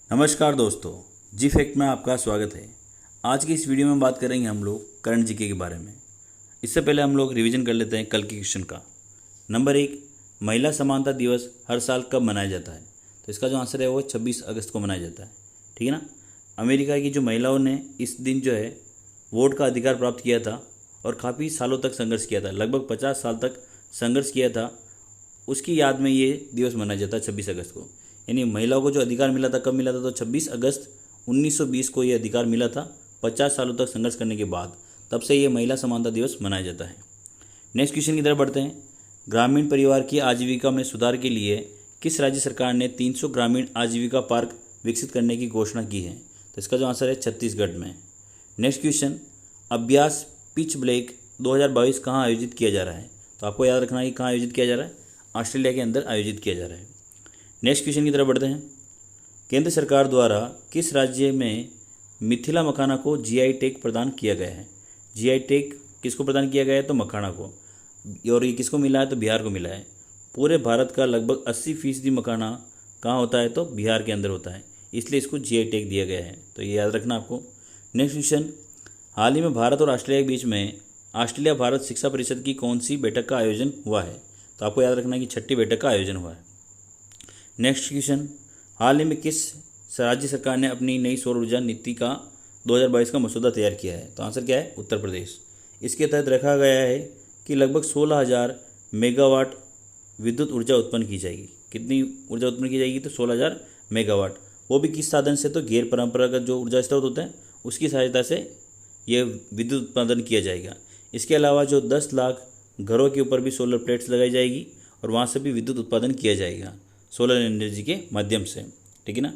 नमस्कार दोस्तों, जी फैक्ट में आपका स्वागत है। आज की इस वीडियो में बात करेंगे हम लोग करंट जीके के बारे में। इससे पहले हम लोग रिवीजन कर लेते हैं कल के क्वेश्चन का। नंबर 1, महिला समानता दिवस हर साल कब मनाया जाता है? तो इसका जो आंसर है वो 26 अगस्त को मनाया जाता है। ठीक है ना। अमेरिका की जो महिलाओं ने इस दिन जो है वोट का अधिकार प्राप्त किया था और काफ़ी सालों तक संघर्ष किया था, लगभग 50 साल तक संघर्ष किया था। उसकी याद में ये दिवस मनाया जाता है 26 अगस्त को। यानी महिलाओं को जो अधिकार मिला था, कब मिला था? तो 26 अगस्त 1920 को ये अधिकार मिला था, 50 सालों तक संघर्ष करने के बाद। तब से ये महिला समानता दिवस मनाया जाता है। नेक्स्ट क्वेश्चन की तरफ बढ़ते हैं। ग्रामीण परिवार की आजीविका में सुधार के लिए किस राज्य सरकार ने 300 ग्रामीण आजीविका पार्क विकसित करने की घोषणा की है? तो इसका जो आंसर है छत्तीसगढ़ में। नेक्स्ट क्वेश्चन, अभ्यास पिच ब्लैक 2022 कहाँ आयोजित किया जा रहा है? तो आपको याद रखना है कि कहाँ आयोजित किया जा रहा है। ऑस्ट्रेलिया के अंदर आयोजित किया जा रहा है। नेक्स्ट क्वेश्चन की तरफ बढ़ते हैं। केंद्र सरकार द्वारा किस राज्य में मिथिला मखाना को जीआई टैग प्रदान किया गया है? जीआई टैग किसको प्रदान किया गया है? तो मखाना को। और ये किसको मिला है? तो बिहार को मिला है। पूरे भारत का लगभग 80% मखाना कहाँ होता है? तो बिहार के अंदर होता है, इसलिए इसको जीआई टैग दिया गया है। तो ये याद रखना आपको। नेक्स्ट क्वेश्चन, हाल ही में भारत और ऑस्ट्रेलिया के बीच में ऑस्ट्रेलिया भारत शिक्षा परिषद की कौन सी बैठक का आयोजन हुआ है? तो आपको याद रखना है कि 6ठी बैठक का आयोजन हुआ है। नेक्स्ट क्वेश्चन, हाल ही में किस राज्य सरकार ने अपनी नई सौर ऊर्जा नीति का 2022 का मसौदा तैयार किया है? तो आंसर क्या है? उत्तर प्रदेश। इसके तहत रखा गया है कि लगभग 16,000 मेगावाट विद्युत ऊर्जा उत्पन्न की जाएगी। कितनी ऊर्जा उत्पन्न की जाएगी? तो 16,000 मेगावाट। वो भी किस साधन से? तो गैर परंपरागत जो ऊर्जा स्रोत होते हैं उसकी सहायता से ये विद्युत उत्पादन किया जाएगा। इसके अलावा जो 10 लाख घरों के ऊपर भी सोलर प्लेट्स लगाई जाएगी और वहाँ से भी विद्युत उत्पादन किया जाएगा सोलर एनर्जी के माध्यम से। ठीक है ना।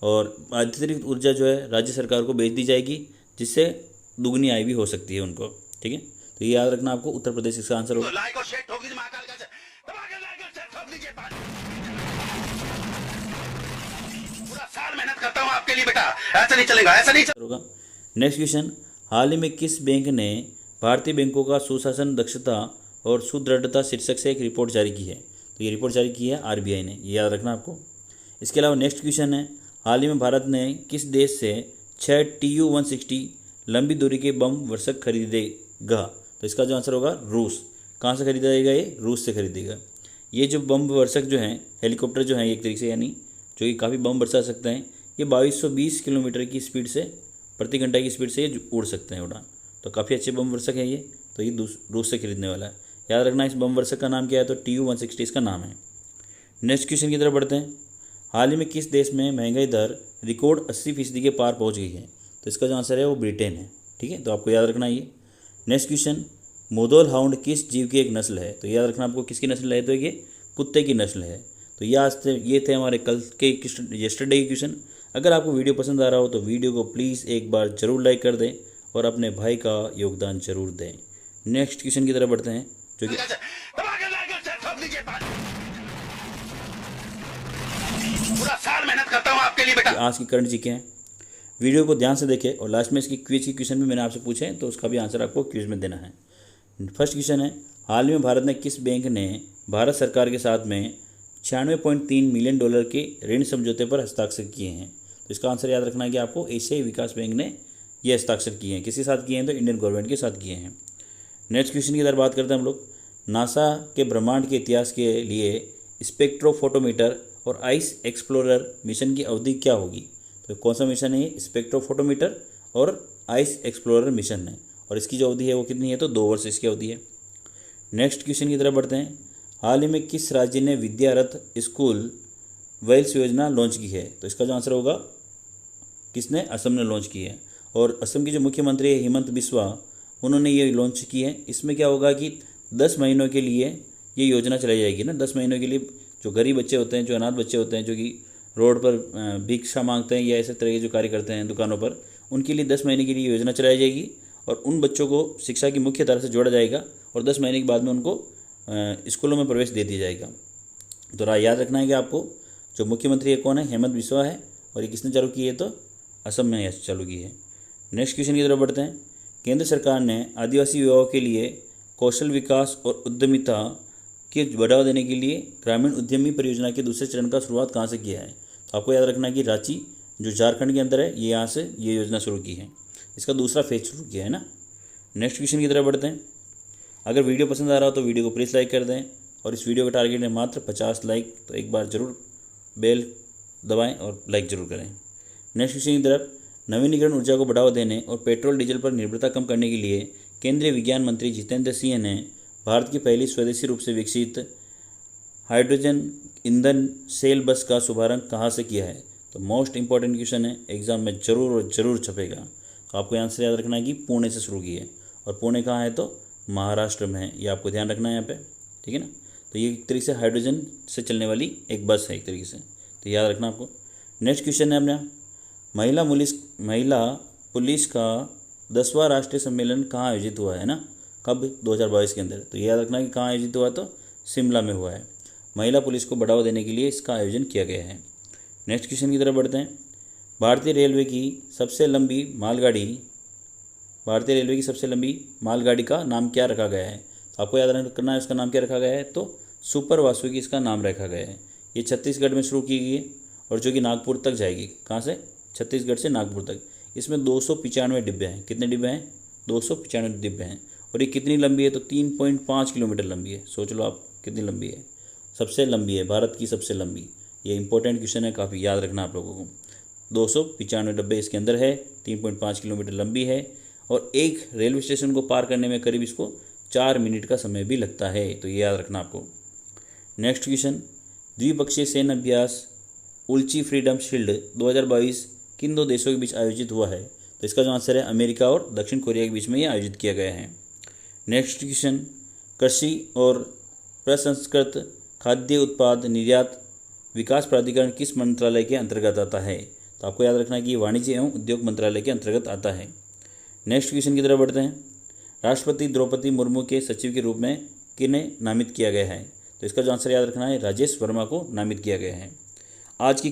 और अतिरिक्त ऊर्जा जो है राज्य सरकार को बेच दी जाएगी, जिससे दुगनी आय भी हो सकती है उनको। ठीक है, तो ये याद रखना आपको। उत्तर प्रदेश इसका आंसर होगा। लाइक और शेयर ठोक दीजिए महाकाल का दबा के लाइक और शेयर ठोक दीजिए। पूरा साल मेहनत करता हूं आपके लिए बेटा, ऐसा नहीं चलेगा, ऐसा नहीं होगा। नेक्स्ट क्वेश्चन, हाल ही में किस बैंक ने भारतीय बैंकों का सुशासन, दक्षता और सुदृढ़ता शीर्षक से एक रिपोर्ट जारी की है? तो ये रिपोर्ट जारी की है आरबीआई ने, ये याद रखना आपको। इसके अलावा नेक्स्ट क्वेश्चन है, हाल ही में भारत ने किस देश से 6 TU-160 लंबी दूरी के बम वर्षक खरीदेगा? तो इसका जो आंसर होगा रूस। कहाँ से खरीदेगा? ये रूस से खरीदेगा। ये जो बम वर्षक जो हैं, हेलीकॉप्टर जो हैं एक तरीके से, यानी जो कि काफ़ी बम बरसा सकते हैं, ये 2220 किलोमीटर की स्पीड से, प्रति घंटा की स्पीड से ये उड़ सकते हैं उड़ान। तो काफ़ी अच्छे बम वर्षक है ये। तो ये रूस से खरीदने वाला है। याद रखना, इस बम वर्षक का नाम क्या है? तो TU-160 इसका नाम है। नेक्स्ट क्वेश्चन की तरफ बढ़ते हैं। हाल ही में किस देश में महंगाई दर रिकॉर्ड 80% के पार पहुंच गई है? तो इसका जो आंसर है वो ब्रिटेन है। ठीक है, तो आपको याद रखना ये। नेक्स्ट क्वेश्चन, मुधोल हाउंड किस जीव की एक नस्ल है? तो याद रखना आपको किसकी नस्ल है? तो ये कुत्ते की नस्ल है। तो ये थे हमारे कल के यस्टरडे के क्वेश्चन। अगर आपको वीडियो पसंद आ रहा हो तो वीडियो को प्लीज़ एक बार ज़रूर लाइक कर दें और अपने भाई का योगदान जरूर दें। नेक्स्ट क्वेश्चन की तरफ बढ़ते हैं, जो कि दबा के लाइक और शेयर ठोक दीजिए। पूरा साल मेहनत करता हूं आपके लिए बेटा। आज की करंट जीके हैं। वीडियो को ध्यान से देखें और लास्ट में इसकी क्विज की क्वेश्चन भी मैंने आपसे पूछे हैं, तो उसका भी आंसर आपको क्विज में देना है। फर्स्ट क्वेश्चन है, हाल में भारत ने किस बैंक ने भारत सरकार के साथ में 96.3 मिलियन डॉलर के ऋण समझौते पर हस्ताक्षर किए हैं? तो इसका आंसर याद रखना है कि आपको एशियाई विकास बैंक ने ये हस्ताक्षर किए हैं। किसके साथ किए हैं? तो इंडियन गवर्नमेंट के साथ किए हैं। नेक्स्ट क्वेश्चन की तरफ बात करते हैं हम लोग। नासा के ब्रह्मांड के इतिहास के लिए स्पेक्ट्रोफोटोमीटर और आइस एक्सप्लोरर मिशन की अवधि क्या होगी? तो कौन सा मिशन है ये? स्पेक्ट्रोफोटोमीटर और आइस एक्सप्लोरर मिशन है, और इसकी जो अवधि है वो कितनी है? तो 2 वर्ष इसकी अवधि है। नेक्स्ट क्वेश्चन की तरफ बढ़ते हैं। हाल ही में किस राज्य ने विद्यारथ स्कूल वेल्स योजना लॉन्च की है? तो इसका जो आंसर होगा, किसने? असम ने लॉन्च की है। और असम के जो मुख्यमंत्री है हिमंत बिस्वा, उन्होंने ये लॉन्च की है। इसमें क्या होगा कि 10 महीनों के लिए ये योजना चलाई जाएगी ना। 10 महीनों के लिए जो गरीब बच्चे होते हैं, जो अनाथ बच्चे होते हैं, जो कि रोड पर भिक्षा मांगते हैं या ऐसे तरह के जो कार्य करते हैं दुकानों पर, उनके लिए 10 महीने के लिए योजना चलाई जाएगी और उन बच्चों को शिक्षा की मुख्य धारा से जोड़ा जाएगा और 10 महीने के बाद में उनको स्कूलों में प्रवेश दे दिया जाएगा। तो याद रखना है कि आपको जो मुख्यमंत्री है कौन है? हेमंत बिस्वा है। और ये किसने चालू की है? तो असम में चालू की है। नेक्स्ट क्वेश्चन की तरफ बढ़ते हैं। केंद्र सरकार ने आदिवासी युवाओं के लिए कौशल विकास और उद्यमिता के बढ़ावा देने के लिए ग्रामीण उद्यमी परियोजना के दूसरे चरण का शुरुआत कहाँ से किया है? तो आपको याद रखना है कि रांची जो झारखंड के अंदर है, ये यहाँ से ये योजना शुरू की है, इसका दूसरा फेज शुरू किया है ना। नेक्स्ट क्वेश्चन की तरफ बढ़ते हैं। अगर वीडियो पसंद आ रहा हो तो वीडियो को प्लीज़ लाइक कर दें, और इस वीडियो का टारगेट है मात्र 50 लाइक, तो एक बार ज़रूर बेल दबाएं और लाइक ज़रूर करें। नेक्स्ट क्वेश्चन की तरफ, नवीनीकरण ऊर्जा को बढ़ावा देने और पेट्रोल डीजल पर निर्भरता कम करने के लिए केंद्रीय विज्ञान मंत्री जितेंद्र सिंह ने भारत की पहली स्वदेशी रूप से विकसित हाइड्रोजन ईंधन सेल बस का शुभारंभ कहाँ से किया है? तो मोस्ट इंपॉर्टेंट क्वेश्चन है, एग्जाम में जरूर और ज़रूर छपेगा, तो आपको आंसर याद रखना है कि पुणे से शुरू की है, और पुणे कहाँ है तो महाराष्ट्र में है, ये आपको ध्यान रखना है यहाँ पे, ठीक है ना। तो ये एक तरीके से हाइड्रोजन से चलने वाली एक बस है एक तरीके से, तो याद रखना आपको। नेक्स्ट क्वेश्चन है अपना, महिला पुलिस का 10वां राष्ट्रीय सम्मेलन कहाँ आयोजित हुआ है ना, कब? 2022 के अंदर। तो याद रखना कि कहाँ आयोजित हुआ, तो शिमला में हुआ है। महिला पुलिस को बढ़ावा देने के लिए इसका आयोजन किया गया है। नेक्स्ट क्वेश्चन की तरफ बढ़ते हैं। भारतीय रेलवे की सबसे लंबी मालगाड़ी का नाम क्या रखा गया है? तो आपको याद रखना है उसका नाम क्या रखा गया है, तो सुपर वासुकी इसका नाम रखा गया है। ये छत्तीसगढ़ में शुरू की गई है और जो कि नागपुर तक जाएगी। कहाँ से? छत्तीसगढ़ से नागपुर तक। इसमें 295 डिब्बे हैं। कितने डिब्बे हैं? 295 डिब्बे हैं। और ये कितनी लंबी है, तो 3.5 किलोमीटर लंबी है। सोच लो आप कितनी लंबी है, सबसे लंबी है, भारत की सबसे लंबी। ये इंपॉर्टेंट क्वेश्चन है, काफ़ी याद रखना आप लोगों को। 295 डिब्बे इसके अंदर है, 3.5 किलोमीटर लंबी है, और एक रेलवे स्टेशन को पार करने में करीब इसको 4 मिनट का समय भी लगता है, तो ये याद रखना आपको। नेक्स्ट क्वेश्चन, द्विपक्षीय सैन्य अभ्यास उल्ची फ्रीडम शील्ड 2022 किन 2 देशों के बीच आयोजित हुआ है? तो इसका जो आंसर है अमेरिका और दक्षिण कोरिया के बीच में ये आयोजित किया गया है। नेक्स्ट क्वेश्चन, कृषि और प्रसंस्कृत खाद्य उत्पाद निर्यात विकास प्राधिकरण किस मंत्रालय के अंतर्गत आता है? तो आपको याद रखना है कि वाणिज्य एवं उद्योग मंत्रालय के अंतर्गत आता है। नेक्स्ट क्वेश्चन की तरफ बढ़ते हैं। राष्ट्रपति द्रौपदी मुर्मू के सचिव के रूप में किन्हें नामित किया गया है? तो इसका जो आंसर याद रखना है, राजेश वर्मा को नामित किया गया है। आज की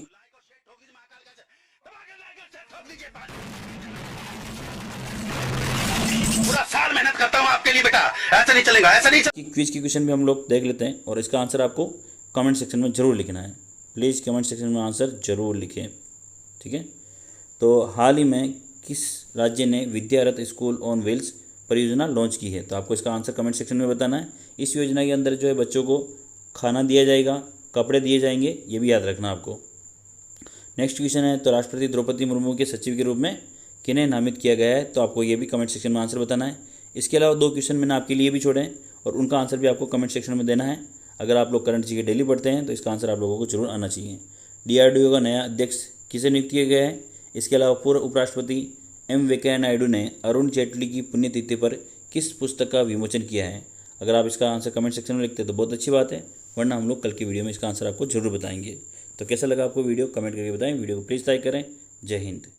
पूरा साल मेहनत करता हूं आपके लिए बेटा, ऐसा नहीं चलेगा, ऐसा नहीं क्विज की क्वेश्चन भी हम लोग देख लेते हैं, और इसका आंसर आपको कमेंट सेक्शन में जरूर लिखना है। प्लीज़ कमेंट सेक्शन में आंसर जरूर लिखें, ठीक है। तो हाल ही में किस राज्य ने विद्यारथ स्कूल ऑन व्हील्स परियोजना लॉन्च की है? तो आपको इसका आंसर कमेंट सेक्शन में बताना है। इस योजना के अंदर जो है बच्चों को खाना दिया जाएगा, कपड़े दिए जाएंगे, ये भी याद रखना आपको। नेक्स्ट क्वेश्चन है, तो राष्ट्रपति द्रौपदी मुर्मू के सचिव के रूप में किन्हें नामित किया गया है? तो आपको ये भी कमेंट सेक्शन में आंसर बताना है। इसके अलावा 2 क्वेश्चन मैंने आपके लिए भी छोड़े हैं, और उनका आंसर भी आपको कमेंट सेक्शन में देना है। अगर आप लोग करंट जीके डेली पढ़ते हैं तो इसका आंसर आप लोगों को जरूर आना चाहिए। DRDO का नया अध्यक्ष किसे नियुक्त किया गया है? इसके अलावा पूर्व उपराष्ट्रपति M वेंकैया नायडू ने अरुण जेटली की पुण्यतिथि पर किस पुस्तक का विमोचन किया है? अगर आप इसका आंसर कमेंट सेक्शन में लिखते हैं तो बहुत अच्छी बात है, वरना हम लोग कल की वीडियो में इसका आंसर आपको जरूर बताएंगे। तो कैसा लगा आपको वीडियो, कमेंट करके बताएं। वीडियो को प्लीज़ लाइक करें। जय हिंद।